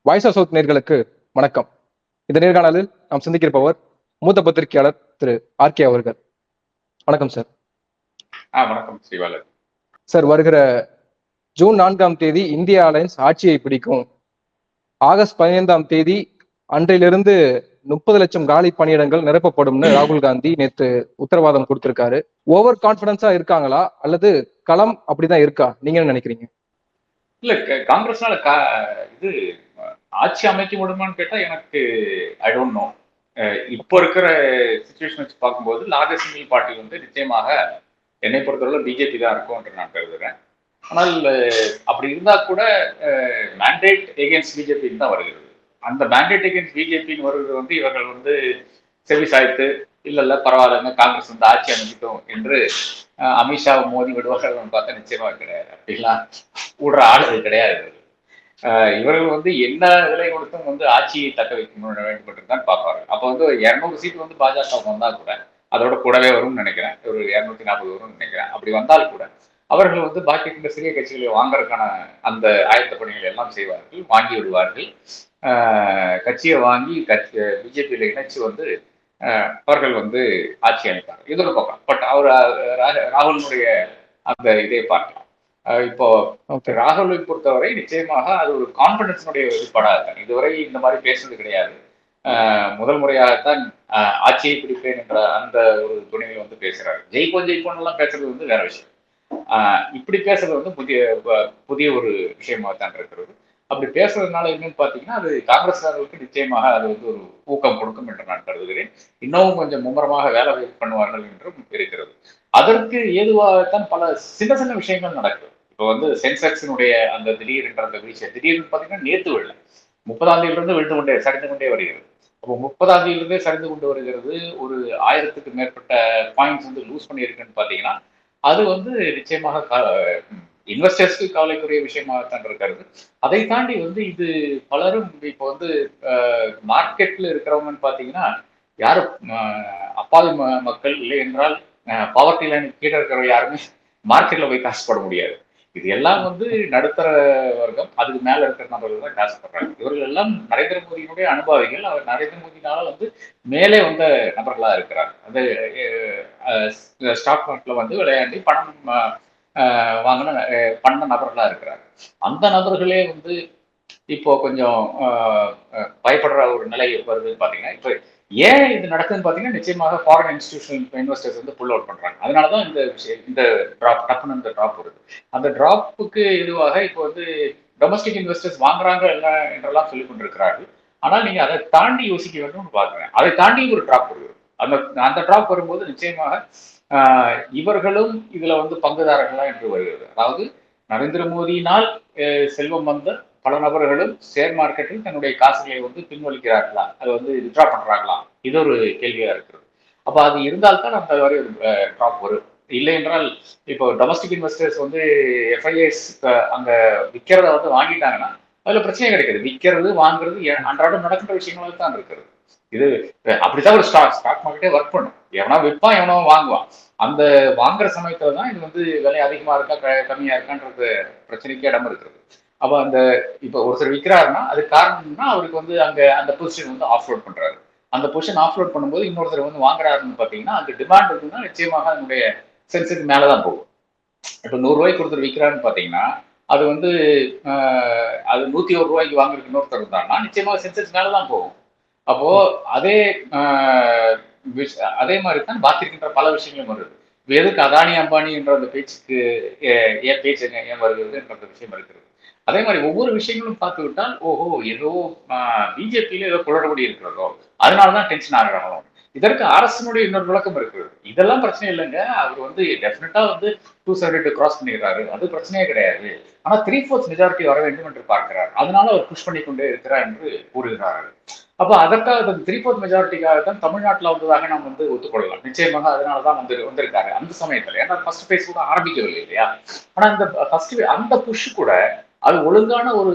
Voice of south நேர்களுக்கு வணக்கம். இந்த நேர்காணலில் நாம் சந்திக்கிறப்பவர் மூத்த பத்திரிகையாளர் திரு ஆர்கே அவர்கள். வணக்கம் சார். வணக்கம் ஸ்ரீவாலன் சார். வருகிற ஜூன் 4ஆம் தேதி இந்தியா அலையன்ஸ் ஆட்சியை பிடிக்கும். ஆகஸ்ட் 15ஆம் தேதி அன்றையிலிருந்து 30 லட்சம் காலி பணியிடங்கள் நிரப்பப்படும்னு ராகுல் காந்தி நேற்று உத்தரவாதம் கொடுத்திருக்காரு. ஓவர் கான்பிடன்ஸா இருக்காங்களா அல்லது களம் அப்படிதான் இருக்கா? நீங்க என்ன நினைக்கிறீங்க? இல்ல, காங்கிரஸ்னால இது ஆட்சி அமைக்க முடியுமான்னு கேட்டா எனக்கு ஐ டோன்ட் நோ. இப்போ இருக்கிற சிச்சுவேஷன் வச்சு பார்க்கும்போது லார்ஜஸ்ட் சிங்கிள் பார்ட்டி வந்து நிச்சயமாக என்னை பொறுத்தவரை பிஜேபி தான் இருக்கும் என்று நான் கருதுகிறேன். ஆனால் அப்படி இருந்தா கூட மேண்டேட் எகென்ஸ்ட் பிஜேபின்னு தான் வருகிறது. அந்த மேண்டேட் எகென்ஸ்ட் பிஜேபின்னு வருகிறது வந்து இவர்கள் வந்து செவி சாய்த்து இல்ல பரவாயில்லைங்க காங்கிரஸ் வந்து ஆட்சி அமைச்சிட்டோம் என்று அமித்ஷா மோதி விடுவார்கள் பார்த்தா நிச்சயமாக கிடையாது. அப்படிலாம் விடுற ஆள் அது கிடையாது. இவர்கள் வந்து என்ன விலை கொடுத்தும் வந்து ஆட்சியை தக்க வைக்க வேண்டும் தான் பார்ப்பாரு. அப்ப வந்து 200 சீட் வந்து பாஜக வந்தா கூட அதோட கூடவே வரும்னு நினைக்கிறேன். ஒரு 240 வரும்னு நினைக்கிறேன். அப்படி வந்தால் கூட அவர்கள் வந்து பாக்கி இருந்த சிறிய கட்சிகளை வாங்கறதுக்கான அந்த ஆயத்த பணிகள் எல்லாம் செய்வார்கள், வாங்கி விடுவார்கள். கட்சியை வாங்கி பிஜேபியில இணைச்சு வந்து அவர்கள் வந்து ஆட்சி அமைப்பாங்க. இது ஒரு பக்கம். பட் அவர் ராகுலினுடைய அந்த இதை பார்க்கலாம். இப்போ ராகுலை பொறுத்தவரை நிச்சயமாக அது ஒரு கான்பிடன்ஸினுடைய வெளிப்பாடாக இதுவரை இந்த மாதிரி பேசுறது கிடையாது. முதல் முறையாகத்தான் ஆட்சியை பிடிப்பேன் என்ற அந்த ஒரு துணையை வந்து பேசுறாரு. ஜெயிப்போன் எல்லாம் பேசுறது வந்து வேற விஷயம். இப்படி பேசுறது வந்து புதிய ஒரு விஷயமாகத்தான் இருக்கிறது. அப்படி பேசுறதுனால என்னன்னு பாத்தீங்கன்னா அது காங்கிரஸ்காரர்களுக்கு நிச்சயமாக அது வந்து ஒரு ஊக்கம் கொடுக்கும் என்று நான் கருதுகிறேன். இன்னமும் கொஞ்சம் மும்முரமாக வேலை பண்ணுவார்கள் என்றும் இருக்கிறது. அதற்கு ஏதுவாகத்தான் பல சின்ன சின்ன விஷயங்கள் நடக்குது. இப்போ வந்து சென்செக்ஸினுடைய அந்த திடீர்ன்ற அந்த வீழ்ச்சி திடீர்னு பாத்தீங்கன்னா நேற்று விழல 30ஆம் தேதியிலிருந்து சரிந்து கொண்டே வருகிறது. அப்போ 30ஆம் தேதியிலிருந்தே சரிந்து கொண்டு வருகிறது. ஒரு 1000க்கு மேற்பட்ட பாயிண்ட்ஸ் வந்து லூஸ் பண்ணியிருக்குன்னு பாத்தீங்கன்னா அது வந்து நிச்சயமாக இன்வெஸ்டர்ஸ்க்கு கவலைக்குரிய விஷயமாகத்தான் இருக்கிறது. அதை தாண்டி வந்து இது பலரும் இப்போ வந்து மார்க்கெட்ல இருக்கிறவங்கன்னு பாத்தீங்கன்னா யாரும் அப்பாவி மக்கள் இல்லை என்றால் பாவர்ட்டி லைன் கீழே இருக்கிற யாருமே மார்க்கெட்ல போய் காசு போட முடியாது. இது எல்லாம் வந்து நடுத்தர வர்க்கம், அதுக்கு மேல இருக்கிற நபர்கள் தான் காசு போடுறாங்க. இவர்கள் எல்லாம் நரேந்திர மோடியினுடைய அனுபவிகள். அவர் நரேந்திர மோடினால வந்து மேலே வந்த நபர்களா இருக்கிறார். அந்த ஸ்டாக் மார்க்கெட்ல வந்து விளையாண்டி பணம் பண்ண நபர்களா இருக்கிறார். அந்த நபர்களே வந்து இப்போ கொஞ்சம் பயப்படுற ஒரு நிலை வருதுன்னு பாத்தீங்கன்னா இப்ப ஏன் இது நடக்குதுன்னு பாத்தீங்கன்னா நிச்சயமாக ஃபாரின் இன்ஸ்டிடியூஷன் இன்வெஸ்டர்ஸ் வந்து புல் அவுட் பண்றாங்க. அதனாலதான் இந்த டிராப் டப்புன்னு இந்த டிராப் வருது. அந்த டிராப்புக்கு இதுவாக இப்போ வந்து டொமஸ்டிக் இன்வெஸ்டர்ஸ் வாங்குறாங்க என்றெல்லாம் சொல்லிக் கொண்டிருக்கிறார்கள். ஆனால் நீங்க அதை தாண்டி யோசிக்க வேண்டும்னு பாக்குறேன். அதை தாண்டி ஒரு டிராப் வருது. அந்த டிராப் வரும்போது நிச்சயமாக இவர்களும் இதுல வந்து பங்குதாரர்களா என்று வருகிறது. அதாவது நரேந்திர மோடியினால் செல்வம் வந்த பல நபர்களும் ஷேர் மார்க்கெட்டில் தன்னுடைய காசுகளை வந்து பின்வலிக்கிறார்களா, அதை வந்து வித்ரா பண்றாங்களா, இது ஒரு கேள்வியா இருக்கிறது. அப்ப அது இருந்தால்தான் அந்த வரை டிராப் வரும். இல்லை என்றால் இப்போ டொமஸ்டிக் இன்வெஸ்டர்ஸ் வந்து எஃப்ஐஎஸ் அங்க விற்கிறத வந்து வாங்கிட்டாங்கன்னா அதுல பிரச்சனை கிடைக்குது. விற்கிறது வாங்குறது அன்றாடம் நடக்கின்ற விஷயங்களாக தான் இருக்கிறது. இது அப்படித்தான் ஒரு ஸ்டாக் மார்க்கெட்டே ஒர்க் பண்ணும். எவனா விற்பான், எவனோ வாங்குவான். அந்த வாங்குற சமயத்துல தான் இது வந்து விலை அதிகமா இருக்கா கம்மியா இருக்கான்றது பிரச்சனைக்கு இடம் இருக்கிறது. அப்ப அந்த இப்ப ஒருத்தர் விற்கிறாருன்னா அது காரணம்னா அவருக்கு வந்து அங்க அந்த பொசிஷன் வந்து ஆஃப்லோட் பண்றாரு. அந்த பொசிஷன் ஆஃப்லோட் பண்ணும்போது இன்னொருத்தர் வந்து வாங்குறாருன்னு பாத்தீங்கன்னா அந்த டிமாண்ட் இருக்குன்னா நிச்சயமாக அதனுடைய சென்ஸுக்கு மேலதான் போகும். இப்ப 100 ரூபாய்க்கு ஒருத்தர் விற்கிறாருன்னு பாத்தீங்கன்னா அது வந்து அது 101 ரூபாய்க்கு வாங்குறதுக்கு இன்னொருத்தர் இருந்தாருன்னா நிச்சயமாக சென்செக்ஸ் மேலதான் போகும். அப்போ அதே மாதிரி தான் பாக்கி இருக்கின்ற பல விஷயங்களும் வருது. எதுக்கு அதானி அம்பானி என்ற அந்த பேச்சுக்கு ஏன் பேச்சு ஏன் வருகிறது என்ற விஷயம் இருக்கிறது. அதே மாதிரி ஒவ்வொரு விஷயங்களும் பார்த்து விட்டால் ஓஹோ ஏதோ பிஜேபியில ஏதோ குளறுபடி இருக்கிறதோ அதனாலதான் டென்ஷன் ஆகிறாங்களோ. இதற்கு அரசனுடைய இன்னொரு விளக்கம் இருக்கிறது. இதெல்லாம் பிரச்சனை இல்லைங்க, அவர் வந்து டெஃபினட்டா வந்து 272 கிராஸ் பண்ணிடுறாரு, அது பிரச்சனையே கிடையாது. ஆனா 3/4 மெஜாரிட்டி வர வேண்டும் என்று பார்க்கிறார். அதனால அவர் புஷ் பண்ணி கொண்டே இருக்கிறார் என்று கூறுகிறார்கள். அப்ப அதற்காக 3/4 மெஜாரிட்டிக்காகத்தான் தமிழ்நாட்டில் வந்ததாக நாம் வந்து ஒத்துக்கொள்ளலாம். நிச்சயமாக அதனாலதான் வந்திருக்காரு அந்த சமயத்துல. ஏன்னா ஃபர்ஸ்ட் பேஸ் கூட ஆரம்பிக்கவில்லை இல்லையா. ஆனா இந்த ஃபர்ஸ்ட் அந்த புஷ் கூட அது ஒழுங்கான ஒரு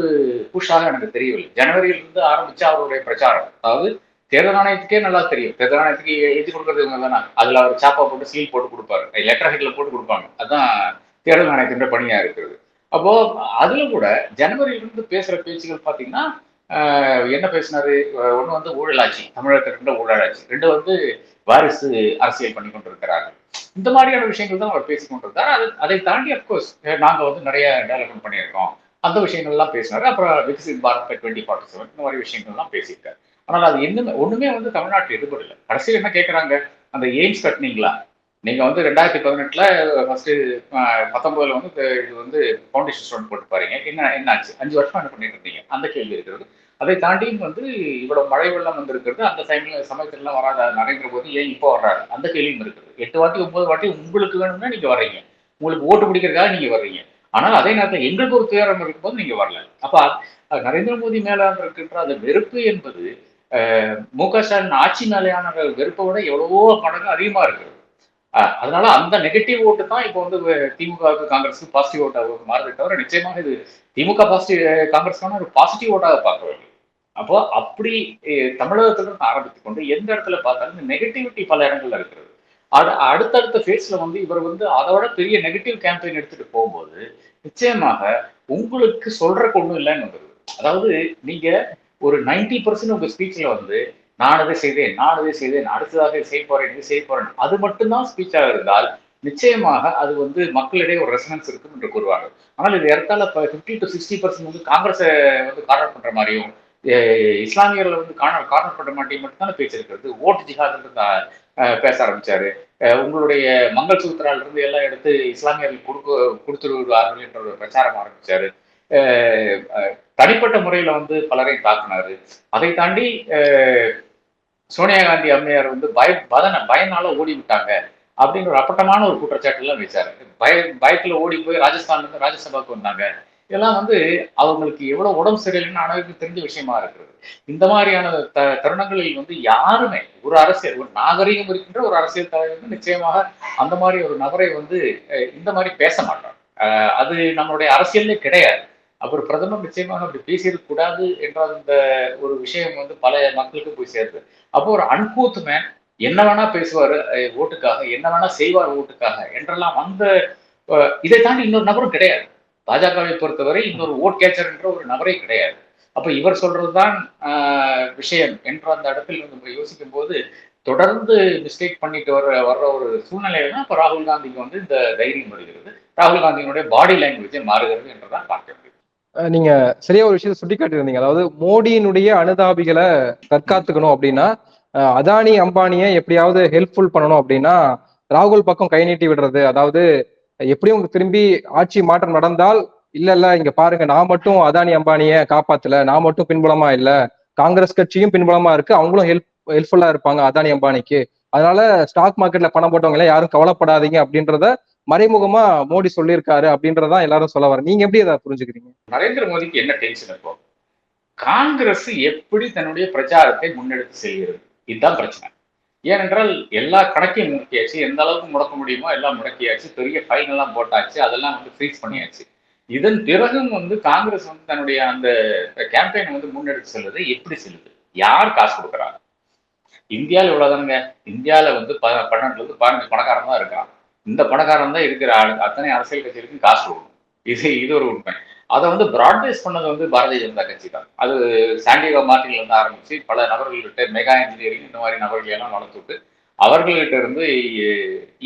புஷாக எனக்கு தெரியவில்லை. ஜனவரியிலிருந்து ஆரம்பிச்ச அவருடைய பிரச்சாரம், அதாவது தேர்தல் ஆணையத்துக்கே நல்லா தெரியும். தேர்தல் ஆணையத்துக்கு எழுதி கொடுக்கறது இவங்க தானே. அதுல அவர் சாப்பா போட்டு சீல் போட்டு கொடுப்பாரு, லெட்டர் ஹெட்ல போட்டு கொடுப்பாங்க. அதுதான் தேர்தல் ஆணையத்தின் பணியா இருக்கிறது. அப்போ அதுல கூட ஜனவரியிலிருந்து பேசுற பேச்சுகள் பாத்தீங்கன்னா என்ன பேசினாரு? ஒண்ணு வந்து ஊழலாட்சி, தமிழகத்தில் இருந்த ஊழலாட்சி, ரெண்டு வந்து வாரிசு அரசியல் பண்ணி கொண்டிருக்கிறார்கள். இந்த மாதிரியான விஷயங்கள் தான் அவர் பேசிக் கொண்டிருந்தார். அதை தாண்டி அப்கோர்ஸ் நாங்க வந்து நிறைய டெவலப்மெண்ட் பண்ணியிருக்கோம், அந்த விஷயங்கள் எல்லாம் பேசினாரு. அப்புறம் விகசித் பாரத் 2047 இந்த மாதிரி விஷயங்கள் எல்லாம் பேசியிருக்காரு. ஆனால் அது இன்னுமே ஒண்ணுமே வந்து தமிழ்நாட்டில் எடுபடல. கடைசியில் என்ன கேட்கறாங்க? அந்த எய்ம்ஸ் கட்டினீங்களா? நீங்க வந்து 2018 ஃபர்ஸ்ட் 19 வந்து இது வந்து ஃபவுண்டேஷன் ஸ்டோன் போட்டு பாருங்க, என்ன ஆச்சு? 5 வருஷம் என்ன பண்ணிட்டு இருந்தீங்க? அந்த கேள்வி இருக்கிறது. அதை தாண்டியும் வந்து இவ்வளவு மழை வெள்ளம் வந்திருக்கிறது, அந்த சமயத்துல எல்லாம் வராத நரேந்திர மோடி ஏன் இப்போ வர்றாரு? அந்த கேள்வியும் இருக்குது. 8 வாட்டி 9 வாட்டி உங்களுக்கு வேணும்னா நீங்க வர்றீங்க, உங்களுக்கு ஓட்டு பிடிக்கிறதுக்காக நீங்க வர்றீங்க. ஆனால் அதே நேரத்தில் எங்களுக்கு ஒரு துயரம் இருக்கும்போது நீங்க வரல. அப்ப நரேந்திர மோடி மேல இருக்கின்ற அந்த வெறுப்பு என்பது மு.க. ஸ்டாலின் ஆட்சி மேலையான வெறுப்பை விட எவ்வளவோ மடங்கு அதிகமா இருக்குது. அதனால அந்த நெகட்டிவ் ஓட்டு தான் இப்போ வந்து திமுகவுக்கு காங்கிரஸுக்கு பாசிட்டிவ் ஓட்டாக மாறுதே தவிர, நிச்சயமாக இது திமுக பாசிட்டிவ் காங்கிரஸ்க்கான ஒரு பாசிட்டிவ் ஓட்டாக பார்க்க வேண்டும். அப்போ அப்படி தமிழகத்திலிருந்து ஆரம்பித்துக் கொண்டு எந்த இடத்துல பார்த்தாலும் இந்த நெகட்டிவிட்டி பல இடங்கள்ல இருக்கிறது. அடுத்தடுத்த ஃபேஸ்ல வந்து இவர் வந்து அதோட பெரிய நெகட்டிவ் கேம்பெயின் எடுத்துட்டு போகும்போது நிச்சயமாக உங்களுக்கு சொல்றதுக்கு ஒண்ணும் இல்லைன்னு வந்துருது. அதாவது நீங்க ஒரு 90% உங்க ஸ்பீச்ல வந்து நான் இதை செய்தேன், நான் இதை செய்தேன், அடுத்ததாக இதை செய்ய போறேன், இது செய்ய போறேன், அது மட்டும்தான் ஸ்பீச்சாக இருந்தால் நிச்சயமாக அது வந்து மக்களிடையே ஒரு ரெசனன்ஸ் இருக்கும் என்று கூறுவாங்க. ஆனால் இது இடத்தால 50 to 60% வந்து காங்கிரஸை வந்து கார்னர் பண்ற மாதிரியும், இஸ்லாமியர்களை வந்து கார்னர் பண்ற மாதிரியும் மட்டும்தானே பேச்சு இருக்கிறது. ஓட்டு ஜிஹாதுன்னு பேச ஆரம்பிச்சாரு. உங்களுடைய மங்கள் சூத்திரால இருந்து எல்லாம் எடுத்து இஸ்லாமியர்கள் கொடுத்துருவார்கள் என்ற ஒரு பிரச்சாரம் ஆரம்பிச்சாரு. தனிப்பட்ட முறையில வந்து பலரை தாக்குனாரு. அதை தாண்டி சோனியா காந்தி அம்மையார் வந்து பயனால ஓடி விட்டாங்க அப்படின்ற ஒரு அப்பட்டமான ஒரு குற்றச்சாட்டு எல்லாம் வச்சாரு. பயத்துல ஓடி போய் ராஜஸ்தான்ல இருந்து ராஜ்யசபாவுக்கு வந்தாங்க. இதெல்லாம் வந்து அவங்களுக்கு எவ்வளவு உடம்பு சரியில்லைன்னு அனைவருக்கும் தெரிஞ்ச விஷயமா இருக்கிறது. இந்த மாதிரியான தருணங்களில் வந்து யாருமே ஒரு அரசியல் ஒரு நாகரிகம் இருக்கின்ற ஒரு அரசியல் தலைவர் வந்து நிச்சயமாக அந்த மாதிரி ஒரு நபரை வந்து இந்த மாதிரி பேச மாட்டார். அது நம்மளுடைய அரசியலே கிடையாது. அப்புறம் பிரதமர் நிச்சயமாக அப்படி பேசியிருக்க கூடாது என்ற அந்த ஒரு விஷயம் வந்து பல மக்களுக்கு போய் சேருது. அப்போ ஒரு அன்கூத் மேன் என்ன வேணா பேசுவாரு ஓட்டுக்காக, என்ன வேணா செய்வார் ஓட்டுக்காக என்றெல்லாம் அந்த இதை தாண்டி இன்னொரு நபரும் கிடையாது. பாஜகவை பொறுத்தவரை இன்னொரு ஓட் கேச்சர் என்ற ஒரு நபரே கிடையாது. அப்ப இவர் சொல்றதுதான் விஷயம் என்ற அந்த இடத்தில் நம்ம யோசிக்கும் போது தொடர்ந்து மிஸ்டேக் பண்ணிட்டு வர்ற ஒரு சூழ்நிலையில தான் இப்ப ராகுல் காந்திக்கு வந்து இந்த தைரியம் வருகிறது. ராகுல் காந்தியினுடைய பாடி லாங்குவேஜை மாறுகிறது என்றுதான் பார்க்க முடியும். நீங்க சரியா ஒரு விஷயத்தை சுட்டி காட்டியிருந்தீங்க. அதாவது மோடியினுடைய அனுதாபிகளை தற்காத்துக்கணும் அப்படின்னா அதானி அம்பானியை எப்படியாவது ஹெல்ப்ஃபுல் பண்ணணும் அப்படின்னா ராகுல் பக்கம் கை நீட்டி விடுறது. அதாவது எப்படியும் திரும்பி ஆட்சி மாற்றம் நடந்தால் இல்ல இங்க பாருங்க, நான் மட்டும் அதானி அம்பானிய காப்பாத்தல, நான் மட்டும் பின்புலமா இல்ல, காங்கிரஸ் கட்சியும் பின்புலமா இருக்கு, அவங்களும் ஹெல்ப்ஃபுல்லா இருப்பாங்க அதானி அம்பானிக்கு, அதனால ஸ்டாக் மார்க்கெட்ல பணம் போட்டவங்க எல்லாம் யாரும் கவலைப்படாதீங்க அப்படின்றத மறைமுகமா மோடி சொல்லியிருக்காரு அப்படின்றதான் எல்லாரும் சொல்ல வர. நீங்க எப்படி அதை புரிஞ்சுக்கிறீங்க? நரேந்திர மோடிக்கு என்ன டென்ஷன் இப்போ? காங்கிரஸ் எப்படி தன்னுடைய பிரச்சாரத்தை முன்னெடுத்து செல்கிறது, இதுதான் பிரச்சனை. ஏனென்றால் எல்லா கணக்கையும் முடக்கியாச்சு, எந்த அளவுக்கு முடக்க முடியுமோ எல்லாம் முடக்கியாச்சு, பெரிய ஃபைன் எல்லாம் போட்டாச்சு, அதெல்லாம் வந்து ஃப்ரீஸ் பண்ணியாச்சு. இதன் பிறகும் வந்து காங்கிரஸ் வந்து தன்னுடைய அந்த கேம்பெயினை வந்து முன்னெடுத்து செல்வது எப்படி செல்லுது? யார் காசு கொடுக்குறாங்க? இந்தியாவில் இவ்வளவுதானுங்க. இந்தியாவில வந்து 12 to 15 பணக்காரன் தான் இருக்கான். இந்த பணக்காரன் தான் இருக்கிற அத்தனை அரசியல் கட்சிகளுக்கும் காசு கொடுக்கணும். இது ஒரு உண்மை. அதை வந்து பிராட்பேஸ் பண்ணது வந்து பாரதிய ஜனதா கட்சி தான். அது சாண்டிகோ மார்டின்ல இருந்து ஆரம்பிச்சு பல நபர்கள்கிட்ட மெகா இன்ஜினியரிங் இந்த மாதிரி நபர்கள் எல்லாம் வளர்த்துட்டு அவர்கள்கிட்ட இருந்து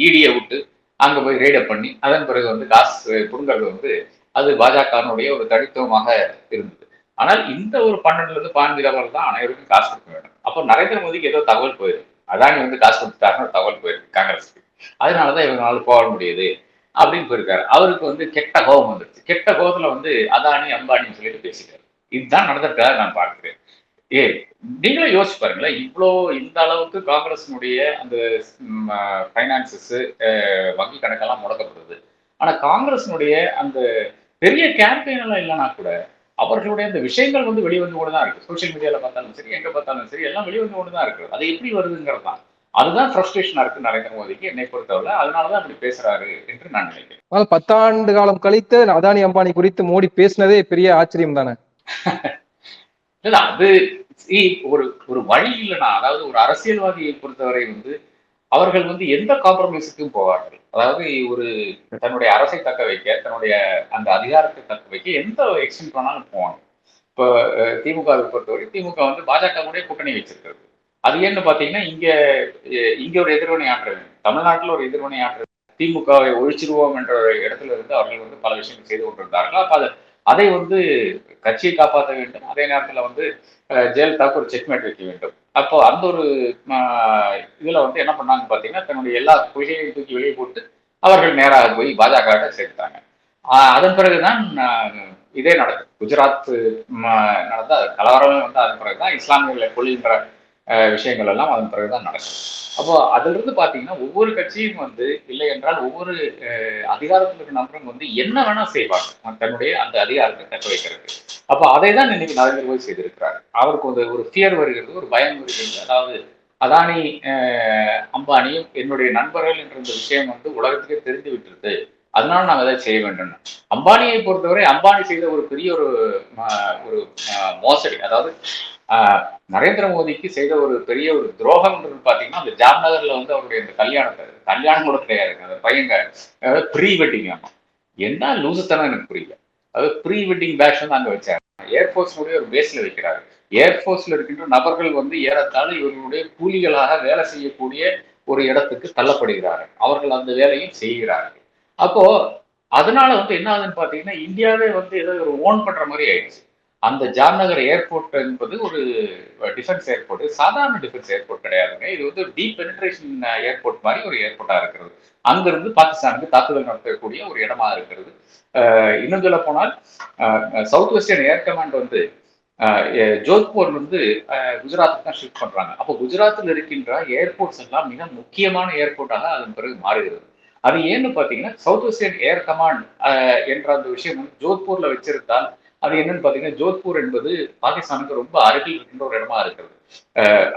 இடியை விட்டு அங்க போய் ரேடப் பண்ணி அதன் பிறகு வந்து காசு புடுங்கிறது வந்து அது பாஜகனுடைய ஒரு தனித்துவமாக இருந்தது. ஆனால் இந்த ஒரு 12 to 15 நபர்கள் தான் அனைவருக்கும் காசு கொடுக்க வேண்டும். அப்போ நரேந்திர மோடிக்கு ஏதோ தகவல் போயிருக்கு, அதானி வந்து காசு கொடுத்துட்டாருன்னு தகவல் போயிருக்கு காங்கிரஸுக்கு, அதனாலதான் இவங்களால போக முடியுது அப்படின்னு போயிருக்காரு. அவருக்கு வந்து கெட்ட கோபம் வந்துருச்சு. கெட்ட கோபத்துல வந்து அதானி அம்பானின்னு சொல்லிட்டு பேசிட்டாரு. இதுதான் நடந்திருக்காரு நான் பார்க்கிறேன். நீங்களும் யோசிச்சு பாருங்களேன், இவ்வளோ இந்த அளவுக்கு காங்கிரஸினுடைய அந்த பைனான்சஸ் வங்கி கணக்கெல்லாம் முடக்கப்படுது. ஆனா காங்கிரஸினுடைய அந்த பெரிய கேம்பெயின் எல்லாம் இல்லைன்னா கூட அவர்களுடைய அந்த விஷயங்கள் வந்து வெளிவந்து கொண்டு தான் இருக்கு. சோசியல் மீடியால பார்த்தாலும் சரி, எங்க பார்த்தாலும் சரி, எல்லாம் வெளிவந்து கொண்டு தான் இருக்கு. அது எப்படி வருதுங்கிறது தான், அதுதான் ஃப்ரஸ்ட்ரேஷனா இருக்கு நரேந்திர மோடிக்கு என்னை பொறுத்தவரை. அதனாலதான் அப்படி பேசுறாரு என்று நான் நினைக்கிறேன். 10 ஆண்டு காலம் கழித்து அதானி அம்பானி குறித்து மோடி பேசினதே பெரிய ஆச்சரியம் தானே? இல்ல அது ஒரு ஒரு வழி இல்லைன்னா, அதாவது ஒரு அரசியல்வாதியை பொறுத்தவரை வந்து அவர்கள் வந்து எந்த காம்ப்ரமைஸுக்கும் போவார்கள். அதாவது ஒரு தன்னுடைய அரசை தக்க வைக்க, தன்னுடைய அந்த அதிகாரத்தை தக்க வைக்க எந்த எக்ஸ்டென்ட் வேணாலும் போவாங்க. இப்போ திமுகவை பொறுத்தவரை திமுக வந்து பாஜக கூட கூட்டணி வச்சிருக்கிறது. அது ஏன்னு பாத்தீங்கன்னா இங்க ஒரு எதிர்வினை ஆற்ற வேண்டும், தமிழ்நாட்டில் ஒரு எதிர்வினை ஆற்ற வேண்டும். திமுகவை ஒழிச்சிருவோம் என்ற இடத்துல இருந்து அவர்கள் வந்து பல விஷயங்கள் செய்து கொண்டிருந்தார்கள். அப்ப அதை வந்து கட்சியை காப்பாற்ற வேண்டும், அதே நேரத்துல வந்து ஜெயலலிதாவுக்கு ஒரு செக்மேட் வைக்க வேண்டும். அப்போ அந்த ஒரு இதுல வந்து என்ன பண்ணாங்க பாத்தீங்கன்னா, தன்னுடைய எல்லா கொள்கையையும் தூக்கி வெளியே போட்டு அவர்கள் நேராக போய் பாஜக சேர்த்தாங்க. அதன் பிறகுதான் இதே நடக்குது. குஜராத் நடந்த கலவரமே வந்து அதன் பிறகுதான் இஸ்லாமியர்களை கொள்கின்ற விஷயங்கள் எல்லாம் அதன் பிறகுதான் நடக்கும். அப்போ அதுல இருந்து பாத்தீங்கன்னா ஒவ்வொரு கட்சியும் வந்து இல்லை என்றால் ஒவ்வொரு அதிகாரத்தில் இருக்கிற நபரும் வந்து என்ன வேணா செய்வாங்க தன்னுடைய அந்த அதிகாரத்தை தக்க வைக்கிறது. அப்போ அதை தான் இன்னைக்கு நரேந்திர மோடி செய்திருக்கிறார். அவருக்கு வந்து ஒரு ஃபியர் வருகிறது, ஒரு பயம் வருகிறது. அதாவது அதானி அம்பானியும் என்னுடைய நண்பர்கள் என்ற இந்த விஷயம் வந்து உலகத்துக்கே தெரிந்து விட்டுருது, அதனால நாங்கள் அதை செய்ய வேண்டும். அம்பானியை பொறுத்தவரை அம்பானி செய்த ஒரு பெரிய ஒரு மோசடி, அதாவது நரேந்திர மோடிக்கு செய்த ஒரு பெரிய ஒரு துரோகம்ன்றது பாத்தீங்கன்னா அந்த ஜாம்நகர்ல வந்து அவருடைய இந்த கல்யாணம் கூட கிடையாதுங்க. அந்த பையங்க ப்ரீ வெட்டிங் ஆமா, என்ன லூசுத்தனம் எனக்கு புரியல. அதாவது ப்ரீ வெட்டிங் பேஷ் வந்து அங்க வச்சாரு, ஏர்போர்ட்ஸ்னுடைய ஒரு பேஸ்ல வைக்கிறாரு. ஏர்போர்ட்ஸ்ல இருக்கின்ற நபர்கள் வந்து ஏறத்தாழ இவர்களுடைய கூலிகளாக வேலை செய்யக்கூடிய ஒரு இடத்துக்கு தள்ளப்படுகிறார்கள், அவர்கள் அந்த வேலையும் செய்கிறார்கள். அப்போ அதனால வந்து என்ன ஆகுதுன்னு பாத்தீங்கன்னா இந்தியாவே வந்து ஏதோ ஒரு ஓன் பண்ற மாதிரி ஆயிடுச்சு. அந்த ஜாம்நகர் ஏர்போர்ட் என்பது ஒரு டிஃபென்ஸ் ஏர்போர்ட், சாதாரண டிஃபென்ஸ் ஏர்போர்ட் கிடையாதுங்க. இது வந்து டீப் பெனிட்ரேஷன் ஏர்போர்ட் மாதிரி ஒரு ஏர்போர்ட்டா இருக்கிறது. அங்கிருந்து பாகிஸ்தானுக்கு தாக்குதல் நடத்தக்கூடிய ஒரு இடமா இருக்கிறது. இன்னும் சொல்ல போனால் சவுத் வெஸ்டர்ன் ஏர் கமாண்ட் வந்து ஜோத்பூர்ல இருந்து குஜராத்துக்கு தான் ஷிஃப்ட் பண்றாங்க. அப்போ குஜராத்தில் இருக்கின்ற ஏர்போர்ட்ஸ் எல்லாம் மிக முக்கியமான ஏர்போர்ட்டாக அதன் பிறகு மாறுகிறது. அது ஏன்னு பாத்தீங்கன்னா சவுத் வெஸ்டர்ன் ஏர் கமாண்ட் என்ற அந்த விஷயம் வந்து ஜோத்பூர்ல வச்சிருந்தால் அது என்னன்னு பாத்தீங்கன்னா ஜோத்பூர் என்பது பாகிஸ்தானுக்கு ரொம்ப அருகில் இருக்கின்ற ஒரு இடமா இருக்கிறது.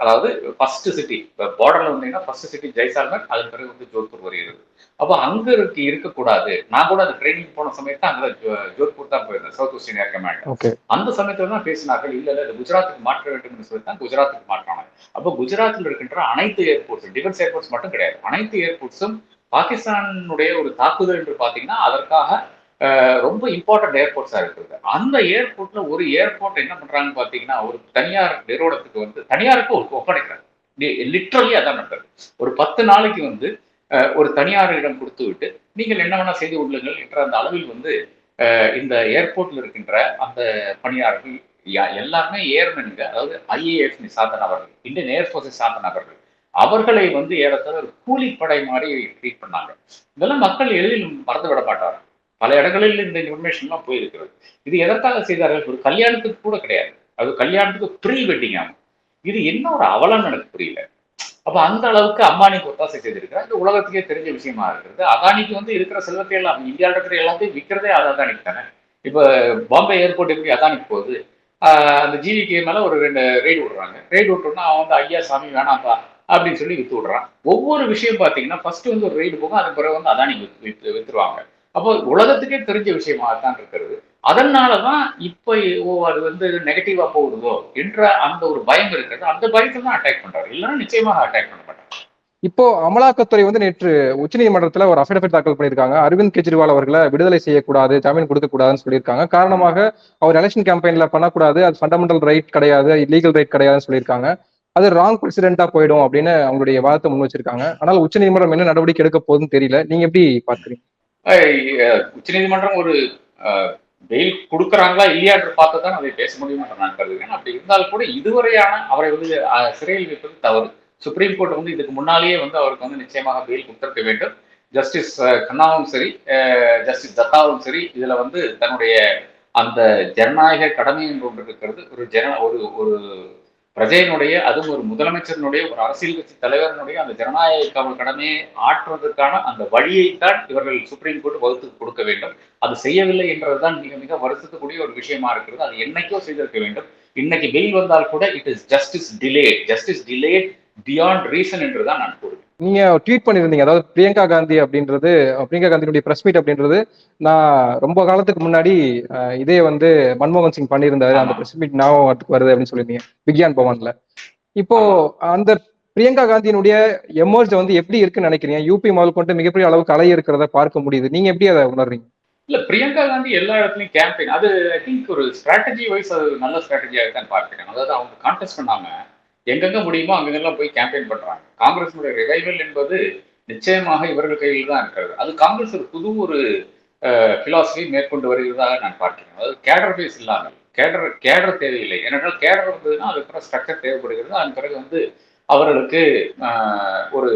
அதாவது ஃபர்ஸ்ட் சிட்டி பார்டர்ல வந்தீங்கன்னா ஃபர்ஸ்ட் சிட்டி ஜெய்சால்மர், அதன் பிறகு வந்து ஜோத்பூர் வருகிறது. அப்போ அங்க இருக்கக்கூடாது. நான் கூட அந்த ட்ரைனிங் போன சமயத்தை அங்க ஜோத்பூர் தான் போயிருந்தேன், சவுத் வெஸ்டர்ன் ஏர் கமாண்ட். அந்த சமயத்துல தான் பேசினார்கள், இல்ல இல்ல குஜராத்துக்கு மாற்ற வேண்டும் சொல்லி தான் குஜராத்துக்கு மாற்றாங்க. அப்போ குஜராத்தில் இருக்கின்ற அனைத்து ஏர்போர்ட்ஸ், டிஃபென்ஸ் ஏர்போர்ட்ஸ் மட்டும் கிடையாது, அனைத்து ஏர்போர்ட்ஸும் பாகிஸ்தானுடைய ஒரு தாக்குதல் என்று பாத்தீங்கன்னா அதற்காக ரொம்ப இம்பார்ட்டன்ட் ஏர்போர்ட்ஸா இருக்கிறது. அந்த ஏர்போர்ட்ல ஒரு ஏர்போர்ட் என்ன பண்றாங்கன்னு பாத்தீங்கன்னா ஒரு தனியார் நிறுவனத்துக்கு வந்து தனியாருக்கு ஒப்படைக்கிறாங்க. லிட்டரலி அதான் நடந்தது. ஒரு 10 நாளைக்கு வந்து ஒரு தனியாரிடம் கொடுத்து விட்டு நீங்கள் என்ன வேணா செய்து கொள்ளுங்கள் என்ற அந்த அளவில் வந்து இந்த ஏர்போர்ட்ல இருக்கின்ற அந்த பணியாளர்கள் எல்லாருமே ஏர்மென்க, அதாவது ஐஏஎஃப் சார்ந்த நபர்கள், இந்தியன் ஏர்போர்ஸை சார்ந்த நபர்கள், அவர்களை வந்து ஏறத்தாழ ஒரு கூலிப்படை மாதிரி ட்ரீட் பண்ணாங்க. இதெல்லாம் மக்கள் எளிதில் மறந்து விட மாட்டார்கள். பல இடங்களில் இந்த இன்ஃபர்மேஷன்லாம் போயிருக்கிறது. இது எதற்காக செய்தார்கள்? ஒரு கல்யாணத்துக்கு கூட கிடையாது, அது கல்யாணத்துக்கு ப்ரீ வெட்டிங் ஆகும். இது என்ன ஒரு அவலம் எனக்கு புரியல. அப்ப அந்த அளவுக்கு அம்பானிக்கு ஒத்தாசை செய்திருக்கிறார். இது உலகத்துக்கே தெரிஞ்ச விஷயமா இருக்கிறது. அதானிக்கு வந்து இருக்கிற செல்வத்தை எல்லாம் இந்தியாவில் இருக்கிற எல்லாத்தையும் விற்கிறதே அதானிக்கு தானே. இப்ப பாம்பே ஏர்போர்ட் எப்படி அதானிக்கு போகுது? அந்த ஜிவிகே மேல ஒரு 2 ரெய்டு விடுறாங்க. ரெய்டு விட்டோம்னா அவன் வந்து ஐயா சாமி வேணாம்ப்பா அப்படின்னு சொல்லி வித்து விடுறான். ஒவ்வொரு விஷயம் பாத்தீங்கன்னா ஃபர்ஸ்ட் வந்து ஒரு ரெய்டு போகும், அதுக்கு பிறகு வந்து அதானிக்கு வித்துருவாங்க. அப்போ உலகத்துக்கே தெரிஞ்ச விஷயமாகத்தான் இருக்கிறது. அதனாலதான் இப்ப அது வந்து நெகட்டிவா போகுதோ என்ற அந்த ஒரு பயம் இருக்கிறது. அந்த பயத்தை தான் அட்டாக் பண்றாரு, இல்லைன்னா நிச்சயமாக அட்டாக் பண்ண மாட்டாங்க. இப்போ அமலாக்கத்துறை வந்து நேற்று உச்சநீதிமன்றத்துல ஒரு அஃபிடவிட் தாக்கல் பண்ணியிருக்காங்க. அரவிந்த் கெஜ்ரிவால் அவர்களை விடுதலை செய்யக்கூடாது, ஜாமீன் கொடுக்க கூடாதுன்னு சொல்லியிருக்காங்க. காரணமாக அவர் எலெக்ஷன் கேம்பெயின்ல பண்ணக்கூடாது, அது ஃபண்டமெண்டல் ரைட் கிடையாது, லீகல் ரைட் கிடையாதுன்னு சொல்லியிருக்காங்க. அது ராங் பிரசிடென்டா போயிடும் அப்படின்னு அவங்களுடைய வாதத்தை முன் வச்சிருக்காங்க. ஆனால் உச்சநீதிமன்றம் என்ன நடவடிக்கை எடுக்க போகுதுன்னு தெரியல. நீங்க எப்படி பாக்குறீங்க? உச்சநீதிமன்றம் ஒரு பெயில் கொடுக்குறாங்களா இல்லையாஎன்று பார்த்து தான் அதை பேச முடியும் என்று நான் கருதுகிறேன். அப்படி இருந்தாலும் கூட இதுவரையான அவரை வந்து சிறையில் வைப்பது தவறு. சுப்ரீம் கோர்ட் வந்து இதுக்கு முன்னாலேயே வந்து அவருக்கு வந்து நிச்சயமாக பெயில் கொடுத்திருக்க வேண்டும். ஜஸ்டிஸ் கண்ணாவும் சரி, ஜஸ்டிஸ் தத்தாவும் சரி, இதுல வந்து தன்னுடைய அந்த ஜனநாயக கடமை என்று ஒன்று இருக்கிறது. ஒரு பிரஜையினுடைய, அதுவும் ஒரு முதலமைச்சரினுடைய, ஒரு அரசியல் கட்சி தலைவரினுடைய அந்த ஜனநாயக கடமையை ஆற்றுவதற்கான அந்த வழியைத்தான் இவர்கள் சுப்ரீம் கோர்ட் வகுத்து கொடுக்க வேண்டும். அது செய்யவில்லை என்றதுதான் மிக மிக வருத்தத்துக்குரிய ஒரு விஷயமா இருக்கிறது. அது என்னைக்கோ செய்திருக்க வேண்டும். இன்னைக்கு பெயில் வந்தால் கூட it is justice delayed beyond reason என்றுதான் நான் கூறுவேன். நீங்க ட்வீட் பண்ணிருந்தீங்க, அதாவது பிரியங்கா காந்தியுடைய பிரஸ் மீட் அப்படின்றது நான் ரொம்ப காலத்துக்கு முன்னாடி இதே வந்து மன்மோகன் சிங் பண்ணியிருந்தாரு, அந்த பிரஸ் மீட் ஞாபகத்துக்கு வருது அப்படின்னு சொல்லியிருந்தீங்க விக்யான் பவன்ல. இப்போ அந்த பிரியங்கா காந்தியினுடைய எமர்ஜ் வந்து எப்படி இருக்குன்னு நினைக்கிறீங்க? யூபி முதல் கொண்டு மிகப்பெரிய அளவுக்கு அலை இருக்கிறத பார்க்க முடியுது. நீங்க எப்படி அதை உணர்றீங்க? இல்ல பிரியங்கா காந்தி எல்லா இடத்துலயும் கேம்பெயின் அது ஐ திங்க் ஒரு ஸ்ட்ராட்டஜி வைஸ் அது நல்ல ஸ்ட்ராட்டஜியாக தான் பார்க்கிறேன். அதாவது அவங்க கான்டெஸ்ட் பண்ணாம எங்கெங்க முடியுமோ அங்கெங்கெல்லாம் போய் கேம்பெயின் பண்றாங்க. காங்கிரஸுடைய ரிவைவல் என்பது நிச்சயமாக இவர்கள் கையில் தான் இருக்கிறது. அது காங்கிரஸ் ஒரு புது ஒரு பிலாசபி மேற்கொண்டு வருகிறதாக நான் பார்க்கிறேன். அதாவது கேடர் பேஸ் இல்லாமல் கேடர் தேவையில்லை. ஏனென்றால் கேடர் வந்ததுன்னா அதுக்கப்புறம் ஸ்ட்ரக்சர் தேவைப்படுகிறது. அதன் பிறகு வந்து அவர்களுக்கு ஒரு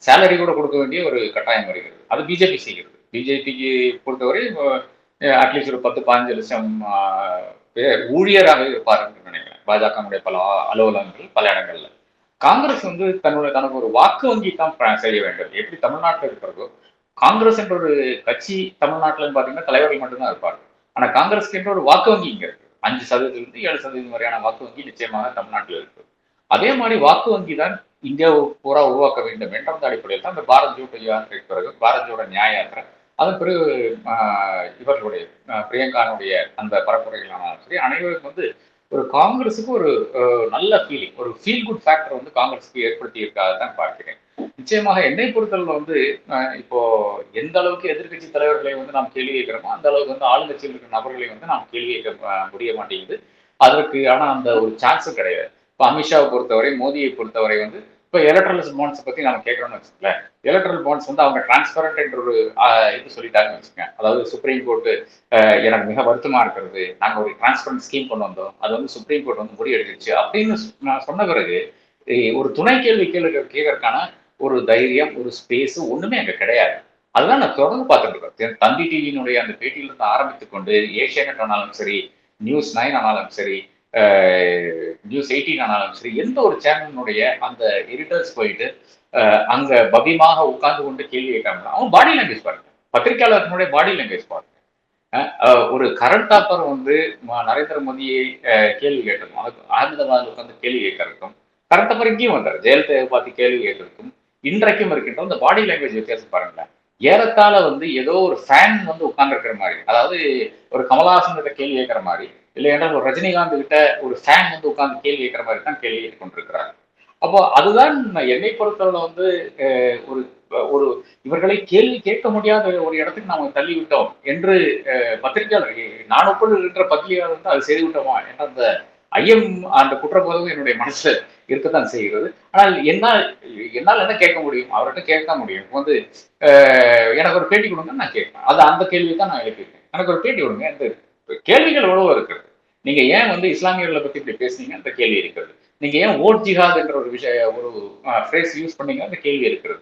சேலரி கூட கொடுக்க வேண்டிய ஒரு கட்டாயம் வருகிறது. அது பிஜேபி செய்கிறது. பிஜேபிக்கு பொறுத்தவரை அட்லீஸ்ட் ஒரு 10-15 லட்சம் பேர் ஊழியராக இருப்பார் என்று நினைக்கிறேன். பாஜகவுடைய பல அலுவலகங்கள் பல இடங்கள்ல. காங்கிரஸ் வந்து தனக்கு ஒரு வாக்கு வங்கி தான் செய்ய வேண்டும். எப்படி தமிழ்நாட்டில் இருக்கிறதோ காங்கிரஸ் என்ற ஒரு கட்சி தமிழ்நாட்டில் பாத்தீங்கன்னா தலைவர்கள் மட்டும்தான் இருப்பார். ஆனா காங்கிரஸ்க்கு என்ற ஒரு வாக்கு வங்கி இங்க இருக்கு. 5%-இருந்து 7% வரையான வாக்கு வங்கி நிச்சயமாக தமிழ்நாட்டில் இருக்கு. அதே மாதிரி வாக்கு வங்கி தான் இந்தியாவை பூரா உருவாக்க வேண்டும் என்ற அந்த அடிப்படையில் தான் இந்த பாரத் ஜோடோ யாத்திரைக்கு பிறகு பாரத் ஜோடோ நியாய யாத்திரை அதன் பிறகு இவர்களுடைய பிரியங்கானுடைய அந்த பரப்புரைகளானாலும் சரி அனைவருக்கும் வந்து ஒரு காங்கிரஸுக்கு ஒரு நல்ல ஃபீலிங் ஒரு ஃபீல் குட் ஃபேக்டர் வந்து காங்கிரஸுக்கு ஏற்படுத்தி இருக்காது தான் பார்க்கிறேன். நிச்சயமாக என்னை பொறுத்தளவில் வந்து இப்போ எந்த அளவுக்கு எதிர்கட்சி தலைவர்களை வந்து நாம் கேள்வி கேட்கிறோமோ அந்த அளவுக்கு வந்து ஆளுங்கட்சியில் இருக்கிற நபர்களை வந்து நாம் கேள்வி கேட்க முடிய மாட்டேங்குது. அதற்கு ஆனா அந்த ஒரு சான்ஸும் கிடையாது. இப்போ அமித்ஷாவை பொறுத்தவரை மோடியை பொறுத்தவரை வந்து இப்போ எலக்ட்ரல் பாண்ட்ஸ் பத்தி நம்ம கேட்கறோம்னு வச்சுக்கோங்களேன். எலக்ட்ரல் பாண்ட்ஸ் வந்து அவங்க டிரான்ஸ்பரண்ட் என்ற ஒரு இது சொல்லிட்டாங்கன்னு வச்சுக்கோங்க. அதாவது சுப்ரீம் கோர்ட்டு எனக்கு மிக வருத்தமா இருக்கிறது. நாங்க ஒரு டிரான்ஸ்பரண்ட் ஸ்கீம் கொண்டு வந்தோம். அது வந்து சுப்ரீம் கோர்ட் வந்து முடிவெடுத்துச்சு அப்படின்னு நான் சொன்ன பிறகு ஒரு துணை கேள்வி கேட்கறதுக்கான ஒரு தைரியம் ஒரு ஸ்பேஸ் ஒண்ணுமே அங்க கிடையாது. அதுதான் நான் தொடர்ந்து பார்த்துட்டு இருக்கேன். தந்தி டிவியினுடைய அந்த பேட்டியிலிருந்து ஆரம்பித்துக் கொண்டு ஏஷியானெட் ஆனாலும் சரி நியூஸ் 9 ஆனாலும் சரி நியூஸ் 18 ஆனாலும் சரி எந்த ஒரு சேனலினுடைய அந்த எடிட்டர்ஸ் போயிட்டு அங்க பபியமாக உட்கார்ந்து கொண்டு கேள்வி கேட்காம அவன் பாடி லாங்குவேஜ் பாருங்க. பத்திரிகையாளர்களுடைய பாடி லாங்குவேஜ் பாருங்க. ஒரு கரண்ட் டாப்பர் வந்து நரேந்திர மோடியை கேள்வி கேட்டிருக்கும். அகமதாபாத்ல உட்காந்து கேள்வி கேட்கறதுக்கும் கரண்ட் டாப்பர் இங்கேயும் வந்தார் ஜெயலலிதா பார்த்து கேள்வி கேட்கறதுக்கும் இன்றைக்கும் இருக்கின்ற அந்த பாடி லாங்குவேஜ் வித்தியாசம் பாருங்களேன். ஏறத்தாழ வந்து ஏதோ ஒரு ஃபேன் வந்து உட்கார்ந்து இருக்கிற மாதிரி அதாவது ஒரு கமலஹாசன் கிட்ட கேள்வி கேட்கிற மாதிரி இல்லை என்றால் ஒரு ரஜினிகாந்த் கிட்ட ஒரு ஃபேன் வந்து உட்கார்ந்து கேள்வி கேட்கிற மாதிரி தான் கேள்வி கேட்டு கொண்டிருக்கிறாங்க. அப்போ அதுதான் என்னை பொறுத்தவரை வந்து ஒரு ஒரு இவர்களை கேள்வி கேட்க முடியாத ஒரு இடத்துக்கு நாம தள்ளி விட்டோம் என்று பத்திரிகையாளர் நான் ஒப்புகின்ற பத்திரிகையாளர் வந்து அது செய்து விட்டோமா என்ற அந்த ஐயம் அந்த குற்றப்போதும் என்னுடைய மனசுல இருக்கத்தான் செய்கிறது. ஆனால் என்னால் என்ன கேட்க முடியும் அவர்கிட்ட கேட்க முடியும். இப்போ வந்து எனக்கு ஒரு பேட்டி கொடுங்க நான் கேட்பேன். அது அந்த கேள்வி தான் நான் எழுப்பியிருக்கேன். எனக்கு ஒரு பேட்டி கொடுங்க. இந்த கேள்விகள் எவ்வளவோ இருக்கிறது. நீங்க ஏன் வந்து இஸ்லாமியர்களை பத்தி இப்படி பேசுனீங்க அந்த கேள்வி இருக்கிறது. நீங்க ஏன் ஓட் ஜிஹாத் என்ற ஒரு ஒரு ஃப்ரேஸ் யூஸ் பண்ணீங்க அந்த கேள்வி இருக்கிறது.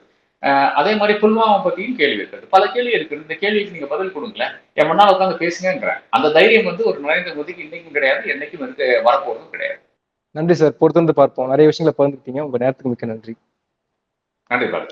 அதே மாதிரி புல்வாமா பத்தியும் கேள்வி இருக்கிறது. பல கேள்வி இருக்குது. இந்த கேள்விக்கு நீங்க பதில் கொடுங்களேன். என் முன்னால் உட்காந்து பேசுங்கன்றேன். அந்த தைரியம் வந்து ஒரு நரேந்திர மோடிக்கு இன்னைக்கும் கிடையாது, என்னைக்கும் வரப்போறதும் கிடையாது. நன்றி சார். பொறுத்திருந்து பார்ப்போம். நிறைய விஷயங்களை பகிர்ந்துட்டீங்க. உங்க நேரத்துக்கு மிக்க நன்றி. நன்றி பாரு.